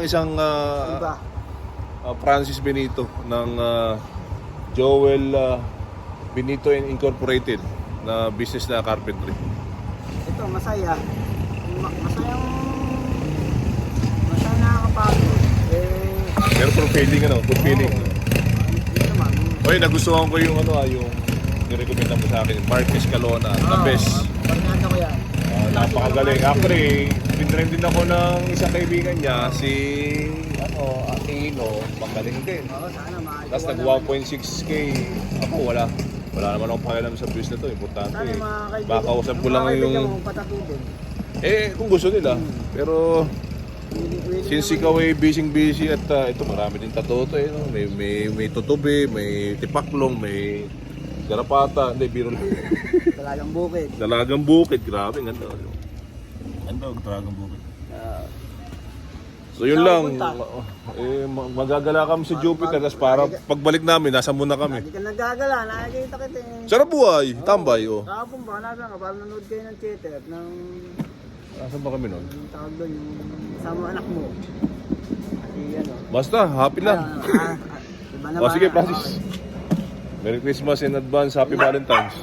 Isang Francis Benito ng Joel Benito Incorporated na business na carpentry. Ito, masaya. Masaya nakakapagod. Pero fulfilling fulfilling. Ito naman. Oy, nagustuhan ko yung yung nirekomenda mo sa akin, Mark Escalona, the best. Pagkanta ko yan. Napakagaling. Actually, pinrend din ako ng isang kaibigan niya, si Aquino, magaling din. Oo, sana makakita. Tapos nag 1.6k. Ako wala naman akong pakialam sa business na to. Importante. Baka usap ko lang yung kung gusto nila. Pero since ikaw ay busy at ito marami din tattoo to no? May tutubi, may tipaklong, may garapata, hindi biro lang. Dalagang bukid. Dalagang bukid, grabe ganda. Ganda dalagang bukid. So yun lang, magagala kami sa Jupiter, tapos para pagbalik namin, nasa muna kami. Hindi ka nagagala, nakikita kita Sarap buhay, tambay Kahapon ba, nasa ka, parang nanood kayo ng theater, ng... Nasaan ba kami nun? Yung tawag doon, yung kasama anak mo. Kasi Basta, happy lang. Iba na Sige, Francis. Merry Christmas in advance, Happy Valentine's.